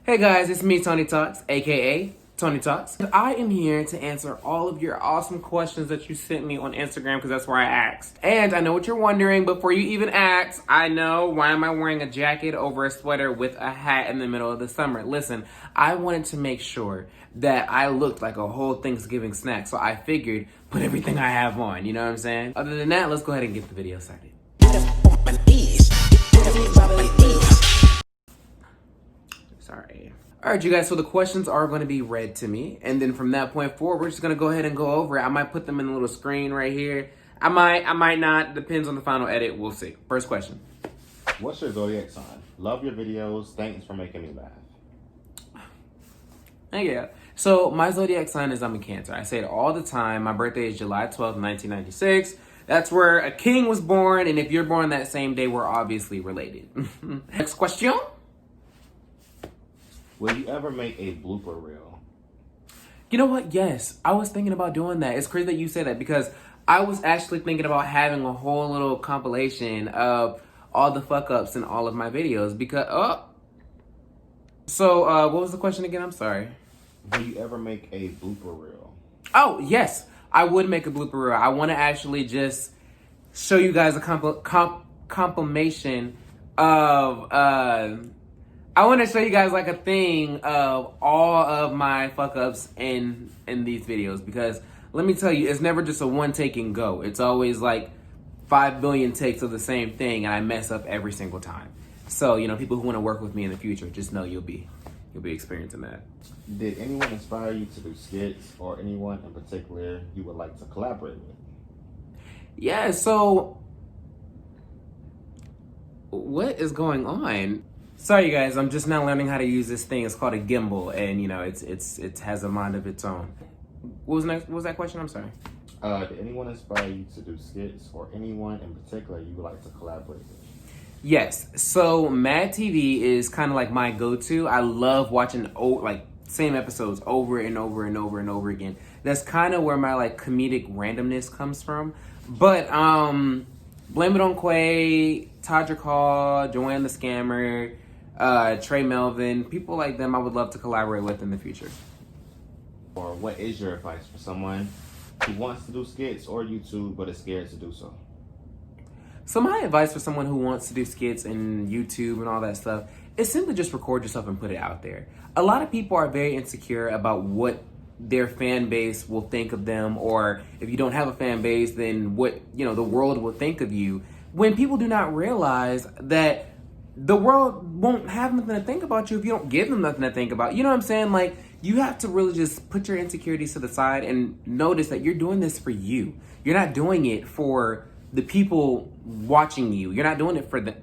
Hey guys, it's me, TonyTalks, aka TonyTalks. I am here to answer all of your awesome questions that you sent me on Instagram because that's where I asked. And I know what you're wondering, before you even ask, I know, why am I wearing a jacket over a sweater with a hat in the middle of the summer? Listen, I wanted to make sure that I looked like a whole Thanksgiving snack, so I figured put everything I have on, you know what I'm saying? Other than that, let's go ahead and get the video started. Sorry. All right, you guys, so the questions are going to be read to me, and then from that point forward, we're just going to go ahead and go over it. I might put them in a little screen right here. I might not. Depends on the final edit. We'll see. First question. What's your zodiac sign? Love your videos. Thanks for making me laugh. Yeah. So my zodiac sign is I'm a Cancer. I say it all the time. My birthday is July 12th, 1996. That's where a king was born, and if you're born that same day, we're obviously related. Next question. Will you ever make a blooper reel? You know what? Yes. I was thinking about doing that. It's crazy that you say that because I was actually thinking about having a whole little compilation of all the fuck ups in all of my videos because, what was the question again? I'm sorry. Will you ever make a blooper reel? Oh, yes. I would make a blooper reel. I want to actually just show you guys a compilation of, I want to show you guys like a thing of all of my fuck ups in these videos because let me tell you, it's never just a one take and go. It's always like 5 billion takes of the same thing, and I mess up every single time. So people who want to work with me in the future, just know you'll be experiencing that. Did anyone inspire you to do skits, or anyone in particular you would like to collaborate with? Yeah. So what is going on? Sorry, you guys. I'm just now learning how to use this thing. It's called a gimbal, and it has a mind of its own. What was next? What was that question? I'm sorry. Did anyone inspire you to do skits, or anyone in particular you would like to collaborate with? Yes. So Mad TV is kind of like my go-to. I love watching same episodes over and over and over and over again. That's kind of where my comedic randomness comes from. But Blame It on Quay, Todrick Hall, Joanne the Scammer, Trey Melvin, people like them I would love to collaborate with in the future. Or what is your advice for someone who wants to do skits or YouTube but is scared to do so? So my advice for someone who wants to do skits and YouTube and all that stuff is simply just record yourself and put it out there. A lot of people are very insecure about what their fan base will think of them, or if you don't have a fan base, then what the world will think of you. When people do not realize that the world won't have nothing to think about you if you don't give them nothing to think about. You know what I'm saying? You have to really just put your insecurities to the side and notice that you're doing this for you. You're not doing it for the people watching you. You're not doing it for them.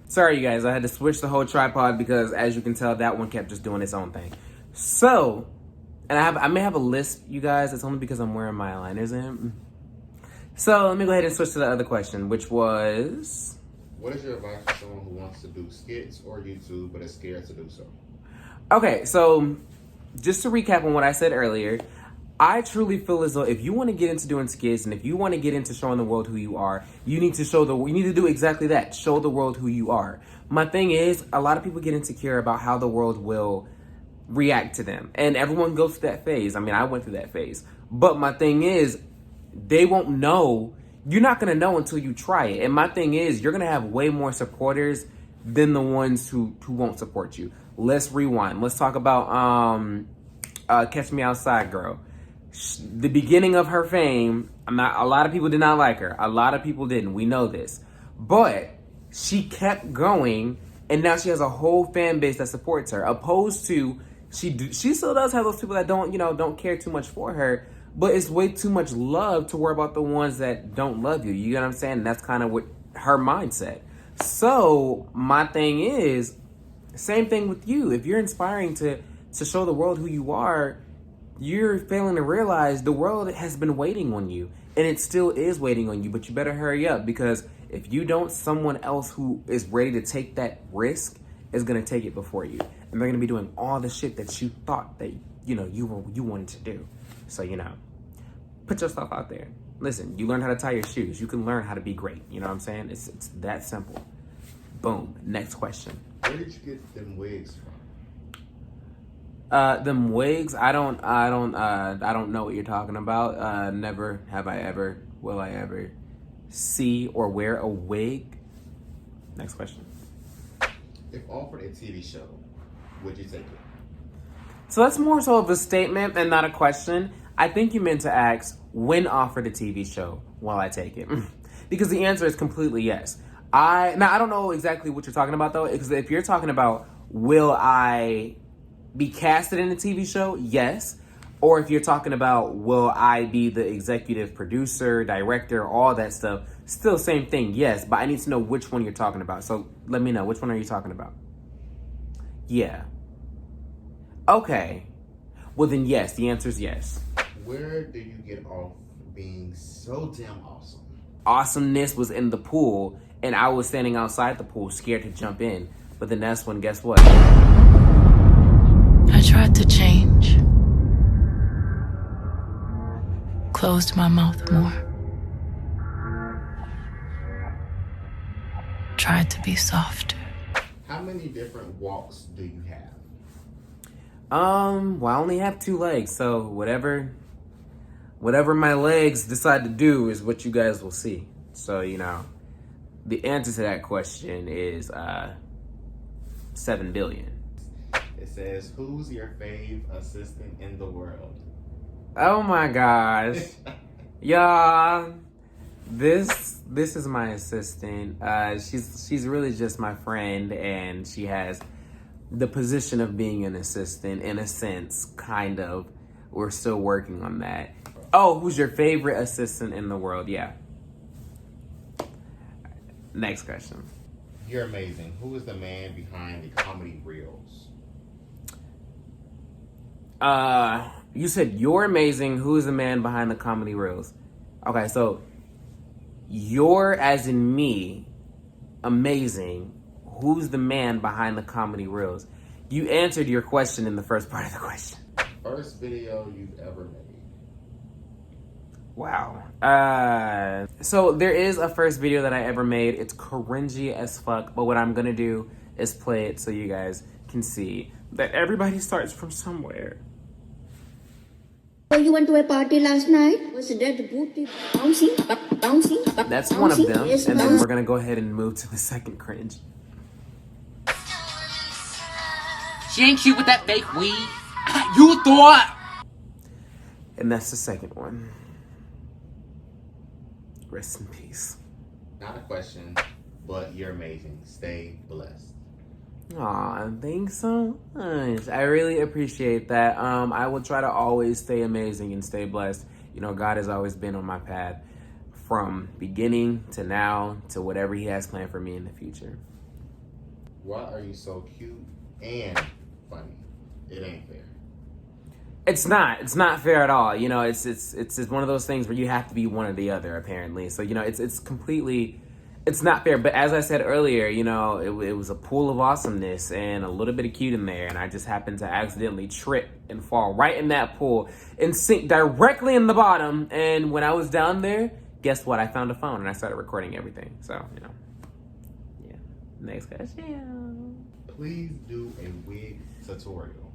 Sorry, you guys. I had to switch the whole tripod because, as you can tell, that one kept just doing its own thing. So, and I may have a list, you guys. It's only because I'm wearing my eyeliners in. So let me go ahead and switch to the other question, which was... What is your advice for someone who wants to do skits or YouTube but is scared to do so? Okay, so just to recap on what I said earlier, I truly feel as though if you want to get into doing skits and if you want to get into showing the world who you are, you need to do exactly that. Show the world who you are. My thing is, a lot of people get insecure about how the world will react to them. And everyone goes through that phase. I mean, I went through that phase. But my thing is, they won't know. You're not going to know until you try it. And my thing is, you're going to have way more supporters than the ones who won't support you. Let's rewind. Let's talk about Catch Me Outside girl. The beginning of her fame, a lot of people did not like her. A lot of people didn't. We know this. But she kept going, and now she has a whole fan base that supports her. Opposed to, she still does have those people that don't care too much for her, but it's way too much love to worry about the ones that don't love you. You know what I'm saying? That's kind of what her mindset. So my thing is, same thing with you. If you're inspiring to show the world who you are, you're failing to realize the world has been waiting on you, and it still is waiting on you, but you better hurry up, because if you don't, someone else who is ready to take that risk is going to take it before you, and they're going to be doing all the shit that you thought that you wanted to do. So put yourself out there. Listen, you learn how to tie your shoes, you can learn how to be great. You know what I'm saying? It's that simple. Boom. Next question. Where did you get them wigs from? Them wigs, I don't know what you're talking about. Never have I ever, will I ever see or wear a wig. Next question. If offered a TV show, would you take it? So that's more so of a statement and not a question. I think you meant to ask, when offered a TV show, will I take it? Because the answer is completely yes. I don't know exactly what you're talking about though, because if you're talking about will I be casted in a TV show, yes. Or if you're talking about will I be the executive producer, director, all that stuff, still same thing, yes. But I need to know which one you're talking about. So let me know, which one are you talking about? Yeah. Okay. Well then yes, the answer is yes. Where do you get off being so damn awesome? Awesomeness was in the pool, and I was standing outside the pool, scared to jump in. But then that's when, guess what? I tried to change. Closed my mouth more. Tried to be softer. How many different walks do you have? Well, I only have 2 legs, so whatever my legs decide to do is what you guys will see. So, the answer to that question is 7 billion. It says, who's your fave assistant in the world? Oh my gosh. Y'all, this is my assistant. She's really just my friend, and she has the position of being an assistant in a sense, kind of. We're still working on that. Oh, who's your favorite assistant in the world? Yeah. Next question. You're amazing. Who is the man behind the comedy reels? You said you're amazing. Who is the man behind the comedy reels? Okay, so you're as in me, amazing. Who's the man behind the comedy reels? You answered your question in the first part of the question. First video you've ever made. Wow. So there is a first video that I ever made. It's cringy as fuck, but what I'm gonna do is play it so you guys can see that everybody starts from somewhere. So you went to a party last night? Was that booty bouncing, bouncing? That's one of them, Yes, and then we're gonna go ahead and move to the second cringe. She ain't cute with that fake weave. You thought. And that's the second one. Rest in peace. Not a question, but you're amazing. Stay blessed. Aw, thanks so much. I really appreciate that. I will try to always stay amazing and stay blessed. God has always been on my path from beginning to now to whatever he has planned for me in the future. Why are you so cute and funny? It ain't fair. It's not fair at all. It's just one of those things where you have to be one or the other, apparently. So, it's completely, it's not fair. But as I said earlier, it was a pool of awesomeness and a little bit of cute in there. And I just happened to accidentally trip and fall right in that pool and sink directly in the bottom. And when I was down there, guess what? I found a phone and I started recording everything. So, yeah. Next question. Please do a wig tutorial.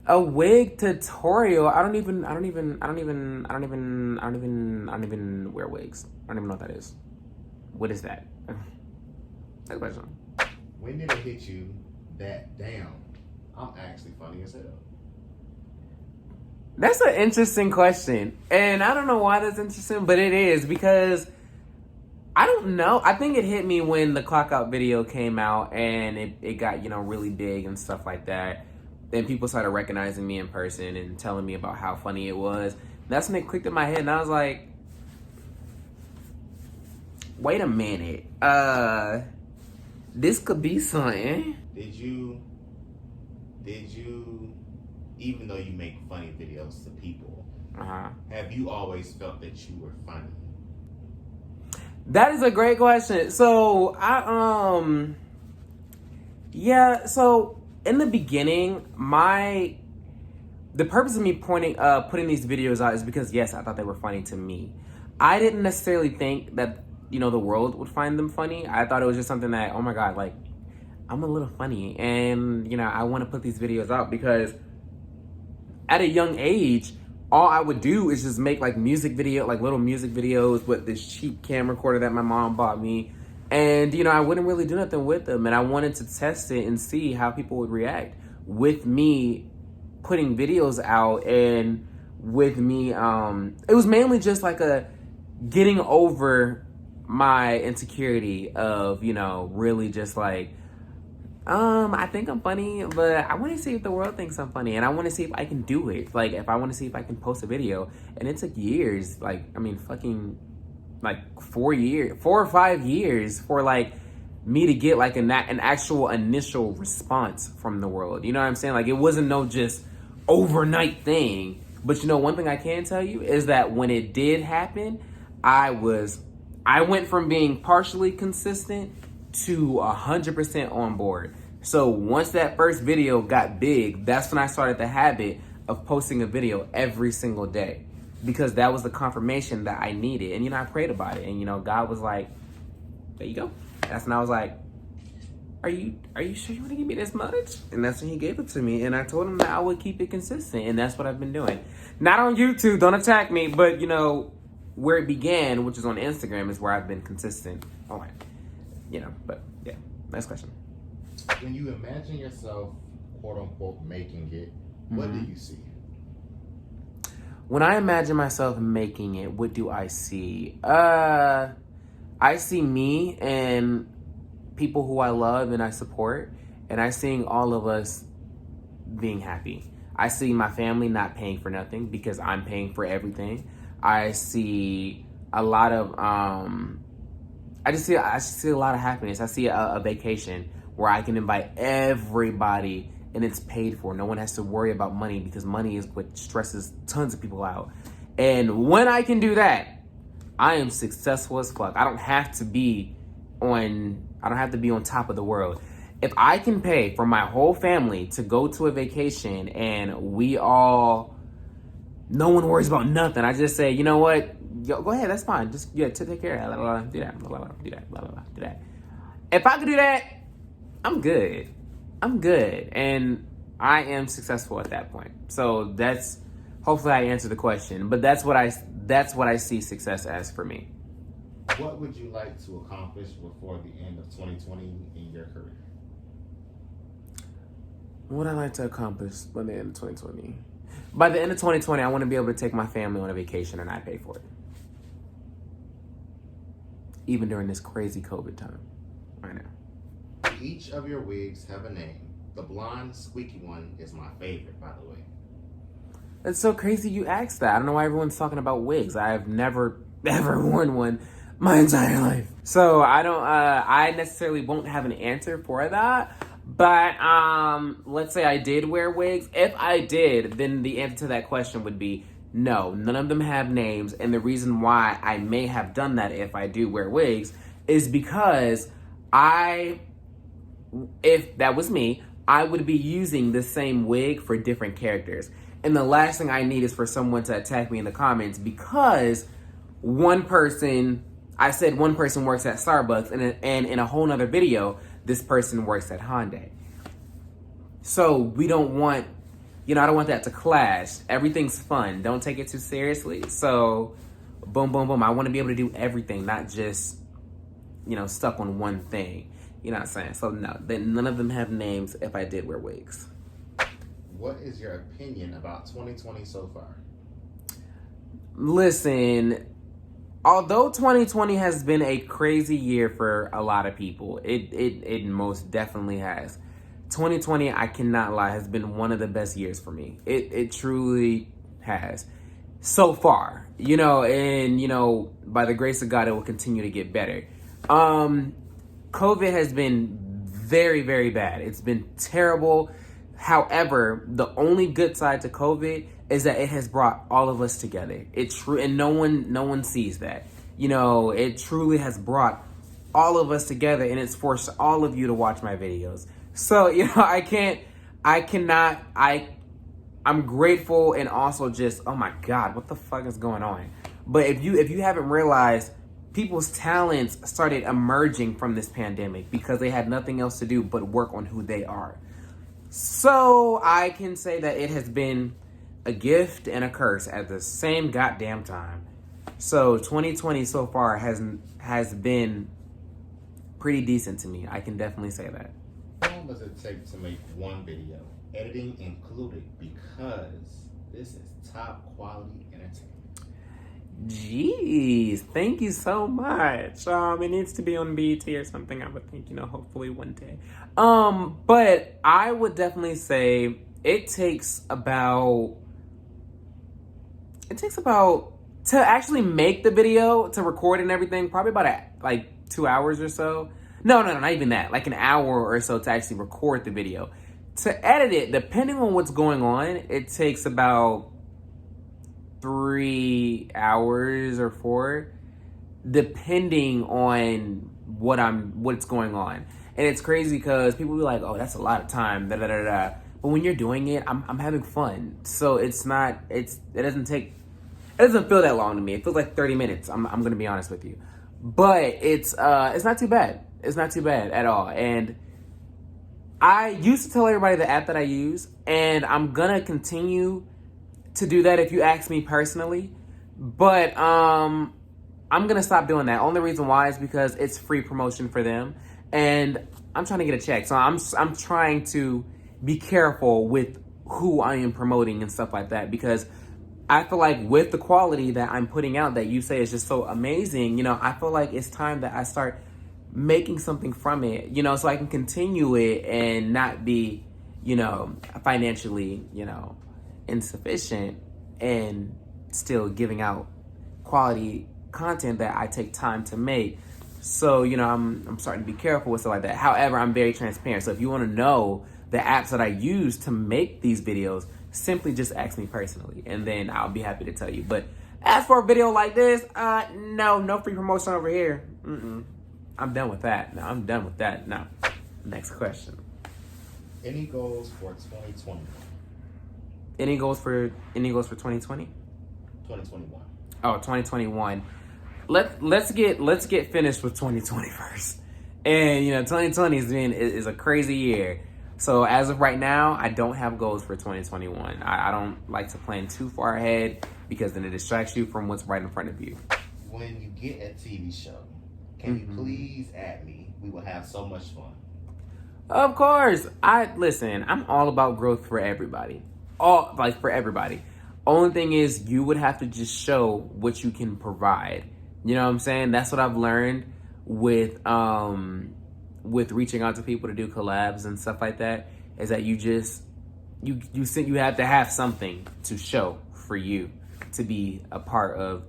A wig tutorial? I don't even wear wigs. I don't even know what that is. What is that? Next question. When did it hit you that damn, I'm actually funny as hell? That's an interesting question. And I don't know why that's interesting, but it is because I don't know. I think it hit me when the Clock Out video came out and it got, really big and stuff like that. Then people started recognizing me in person and telling me about how funny it was. That's when it clicked in my head, and I was like, wait a minute. This could be something. Did you, even though you make funny videos to people, have you always felt that you were funny? That is a great question. So, so in the beginning, the purpose of me putting these videos out is because, yes, I thought they were funny to me. I didn't necessarily think that the world would find them funny. I thought it was just something that, oh my God, like, I'm a little funny. And, I want to put these videos out because at a young age, all I would do is just make like little music videos with this cheap camcorder that my mom bought me. And, I wouldn't really do nothing with them. And I wanted to test it and see how people would react with me putting videos out, and with me, it was mainly just like a getting over my insecurity of, really just like, I think I'm funny, but I want to see if the world thinks I'm funny, and I want to see if I can do it. Like, if I want to see if I can post a video, and it took years, like, I mean, fucking, like 4 or 5 years for like me to get like an actual initial response from the world. You know what I'm saying? Like, it wasn't no just overnight thing. But one thing I can tell you is that when it did happen, I went from being partially consistent to 100% on board. So once that first video got big, that's when I started the habit of posting a video every single day, because that was the confirmation that I needed. And, I prayed about it. And, God was like, there you go. That's when I was like, are you sure you want to give me this much? And that's when he gave it to me. And I told him that I would keep it consistent. And that's what I've been doing. Not on YouTube, don't attack me. But, where it began, which is on Instagram, is where I've been consistent. All right. But yeah, next question. When you imagine yourself, quote unquote, making it, what do you see? When I imagine myself making it, what do I see? I see me and people who I love and I support, and I seeing all of us being happy. I see my family not paying for nothing because I'm paying for everything. I see a lot of I just see a lot of happiness. I see a vacation where I can invite everybody and it's paid for. No one has to worry about money, because money is what stresses tons of people out. And when I can do that, I am successful as fuck. I don't have to be on top of the world. If I can pay for my whole family to go to a vacation and no one worries about nothing. I just say, you know what? Yo, go ahead, that's fine. Just take care of that. Do that. Do that. If I could do that, I'm good. And I am successful at that point. So hopefully I answered the question. But that's what I see success as for me. What would you like to accomplish before the end of 2020 in your career? What I like to accomplish by the end of 2020? By the end of 2020, I want to be able to take my family on a vacation and I pay for it. Even during this crazy COVID time right now. Each of your wigs have a name. The blonde, squeaky one is my favorite, by the way. It's so crazy you asked that. I don't know why everyone's talking about wigs. I've never, ever worn one my entire life. So I necessarily won't have an answer for that. But let's say I did wear wigs. If I did, then the answer to that question would be no. None of them have names. And the reason why I may have done that if I do wear wigs is because if that was me, I would be using the same wig for different characters. And the last thing I need is for someone to attack me in the comments because I said one person works at Starbucks, and in a whole nother video, this person works at Hyundai. So we don't want, I don't want that to clash. Everything's fun. Don't take it too seriously. So boom, boom, boom. I want to be able to do everything, not just, stuck on one thing. You know what I'm saying? So no, none of them have names if I did wear wigs. What is your opinion about 2020 so far? Listen, although 2020 has been a crazy year for a lot of people, it most definitely has. 2020, I cannot lie, has been one of the best years for me. It truly has. So far, and by the grace of God, it will continue to get better. COVID has been very, very bad. It's been terrible. However, the only good side to COVID is that it has brought all of us together. It's true, and no one sees that. It truly has brought all of us together, and it's forced all of you to watch my videos. So, I'm grateful, and also just, oh my God, what the fuck is going on? But if you haven't realized, people's talents started emerging from this pandemic because they had nothing else to do but work on who they are. So I can say that it has been a gift and a curse at the same goddamn time. So 2020 so far has been pretty decent to me. I can definitely say that. How long does it take to make one video, editing included, because this is top quality entertainment? Jeez, thank you so much. It needs to be on BET or something, I would think, hopefully one day. But I would definitely say it takes about to actually make the video, to record and everything, probably about like 2 hours or so. No, not even that. Like an hour or so to actually record the video. To edit it, depending on what's going on, it takes about 3 hours or 4, depending on what's going on. And it's crazy because people be like, "Oh, that's a lot of time." Da da da da. But when you're doing it, I'm having fun. So it doesn't feel that long to me. It feels like 30 minutes. I'm gonna be honest with you, but it's not too bad. It's not too bad at all. And I used to tell everybody the app that I use, and I'm gonna continue to do that if you ask me personally. But I'm gonna stop doing that. Only reason why is because it's free promotion for them, and I'm trying to get a check. So I'm trying to be careful with who I am promoting and stuff like that, because I feel like with the quality that I'm putting out that you say is just so amazing, I feel like it's time that I start making something from it, so I can continue it and not be, financially, insufficient, and still giving out quality content that I take time to make. So, I'm starting to be careful with stuff like that. However, I'm very transparent. So if you want to know the apps that I use to make these videos, simply just ask me personally, and then I'll be happy to tell you. But as for a video like this, no free promotion over here. I'm done with that. No, I'm done with that. No. Next question. Any goals for 2020? Any goals for 2020? 2021. Oh, 2021. Let's get finished with 2020 first. And 2020 is a crazy year. So as of right now, I don't have goals for 2021. I don't like to plan too far ahead, because then it distracts you from what's right in front of you. When you get a TV show, can you please add me? We will have so much fun. Of course. I'm all about growth for everybody. For everybody. Only thing is, you would have to just show what you can provide. You know what I'm saying? That's what I've learned with reaching out to people to do collabs and stuff like that, is that you have to have something to show for you to be a part of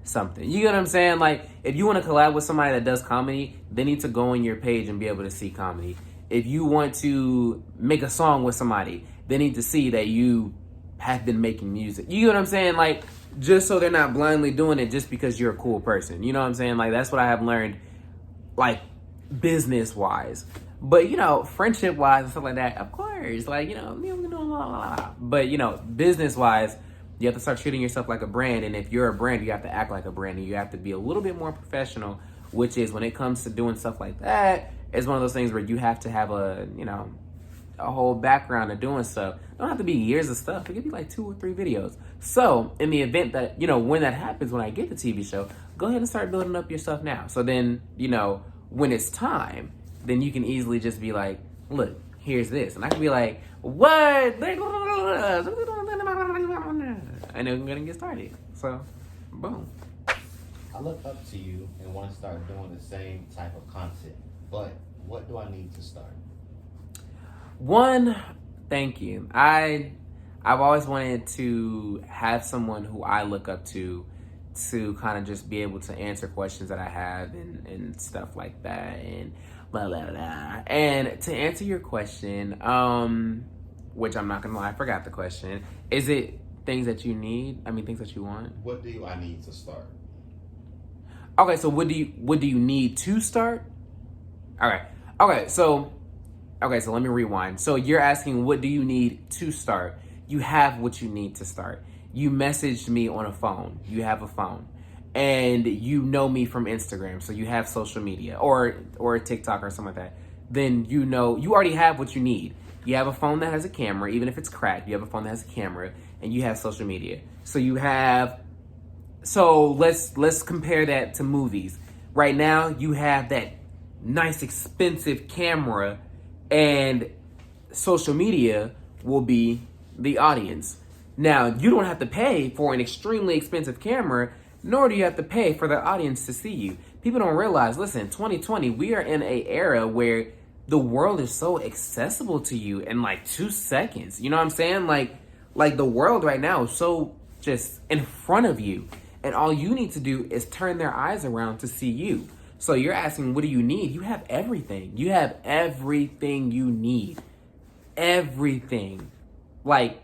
something. You get what I'm saying? Like, if you want to collab with somebody that does comedy, they need to go on your page and be able to see comedy. If you want to make a song with somebody, they need to see that you have been making music. You get what I'm saying? Like, just so they're not blindly doing it just because you're a cool person. You know what I'm saying? Like, that's what I have learned, like, business wise. But friendship wise and stuff like that, of course, like, but business wise, you have to start treating yourself like a brand. And if you're a brand, you have to act like a brand, and you have to be a little bit more professional, which is, when it comes to doing stuff like that, it's one of those things where you have to have a whole background of doing stuff. It don't have to be years of stuff. It could be like 2 or 3 videos. So in the event that, when that happens, when I get the TV show, go ahead and start building up your stuff now. So then, when it's time, then you can easily just be like, look, here's this. And I can be like, what? And then I'm going to get started. So, boom. I look up to you and want to start doing the same type of content, but what do I need to start? One, thank you. I've always wanted to have someone who I look up to kind of just be able to answer questions that I have and stuff like that, and blah, blah, blah. And to answer your question, which I'm not gonna lie, I forgot the question. Is it things that you need? Things that you want? What do I need to start? Okay, so what do you need to start? Okay, so let me rewind. So you're asking, what do you need to start? You have what you need to start. You messaged me on a phone. You have a phone. and you know me from Instagram, so you have social media or TikTok or something like that, then you already have what you need. You have a phone that has a camera, even if it's cracked. You have a phone that has a camera, and you have social media. So let's compare that to movies. Right now, you have that nice, expensive camera, and social media will be the audience. Now, you don't have to pay for an extremely expensive camera, nor do you have to pay for the audience to see you. People don't realize, listen, 2020, we are in an era where the world is so accessible to you in like 2 seconds. You know what I'm saying? Like the world right now is so just in front of you. And all you need to do is turn their eyes around to see you. So you're asking, what do you need? You have everything. You have everything you need. Everything. Like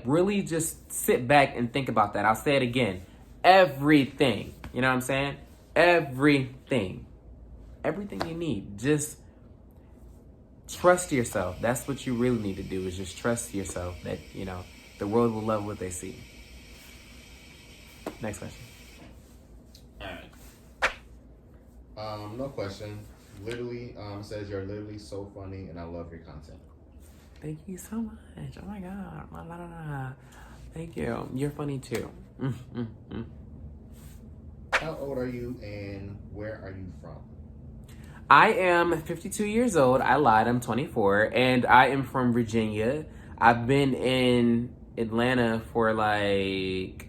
really just sit back and think about that. I'll say it again. Everything. You know what I'm saying? Everything. Everything you need. Just trust yourself. That's what you really need to do, is just trust yourself that, the world will love what they see. Next question. All right. No question. Literally, says you're literally so funny and I love your content. Thank you so much. Oh my God. Thank you. You're funny too. How old are you and where are you from? I am 52 years old. I lied. I'm 24. And I am from Virginia. I've been in Atlanta for like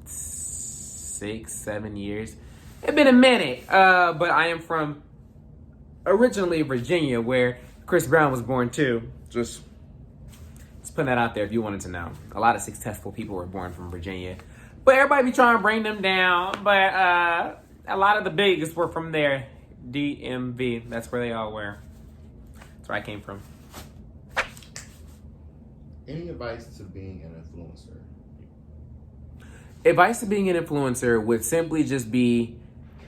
6-7 years. It's been a minute. But I am from originally Virginia, where Chris Brown was born too. Just putting that out there if you wanted to know. A lot of successful people were born from Virginia. But everybody be trying to bring them down. But a lot of the biggest were from there. DMV. That's where they all were. That's where I came from. Any advice to being an influencer? Advice to being an influencer would simply just be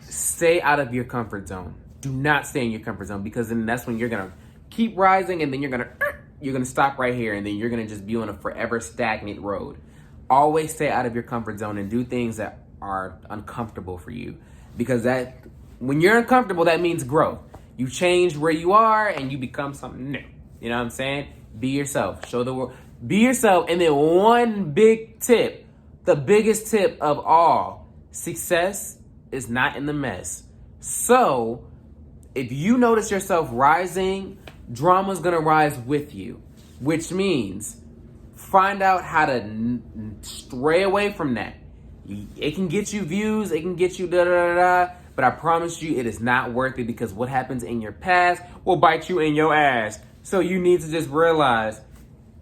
stay out of your comfort zone. Do not stay in your comfort zone, because then that's when you're gonna keep rising, and then you're gonna stop right here, and then you're gonna just be on a forever stagnant road. Always stay out of your comfort zone and do things that are uncomfortable for you, because when you're uncomfortable, that means growth. You change where you are and you become something new. You know what I'm saying? Be yourself. Show the world. Be yourself. And then one big tip, the biggest tip of all, success is not in the mess. So if you notice yourself rising, drama's gonna rise with you, which means find out how to stray away from that. It can get you views, it can get you da-da-da-da, but I promise you it is not worth it, because what happens in your past will bite you in your ass. So you need to just realize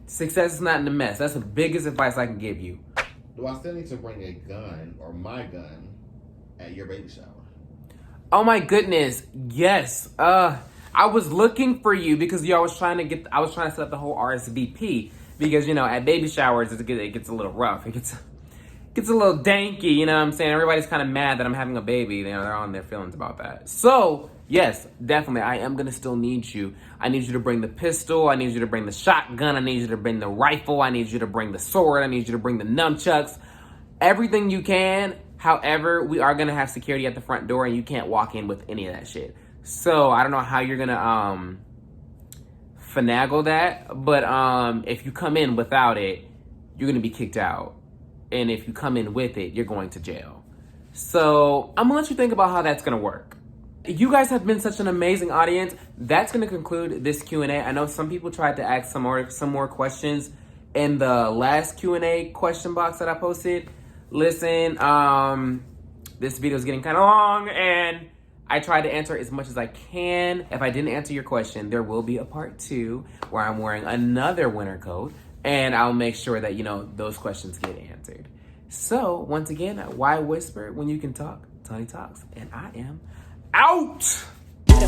success is not in the mess. That's the biggest advice I can give you. Do I still need to bring a gun or my gun at your baby shower? Oh my goodness, yes. I was looking for you because I was trying to set up the whole RSVP, because at baby showers it gets a little rough. It gets a little danky, you know what I'm saying? Everybody's kind of mad that I'm having a baby. They're on their feelings about that. So, yes, definitely, I am going to still need you. I need you to bring the pistol. I need you to bring the shotgun. I need you to bring the rifle. I need you to bring the sword. I need you to bring the nunchucks. Everything you can. However, we are going to have security at the front door, and you can't walk in with any of that shit. So, I don't know how you're going to finagle that. But if you come in without it, you're going to be kicked out. And if you come in with it, you're going to jail. So I'm gonna let you think about how that's gonna work. You guys have been such an amazing audience. That's gonna conclude this Q&A. I know some people tried to ask some more questions in the last Q&A question box that I posted. Listen, this video is getting kind of long, and I tried to answer as much as I can. If I didn't answer your question, there will be a part 2 where I'm wearing another winter coat. And I'll make sure that, those questions get answered. So, once again, why whisper when you can talk? Tony Talks. And I am out! Get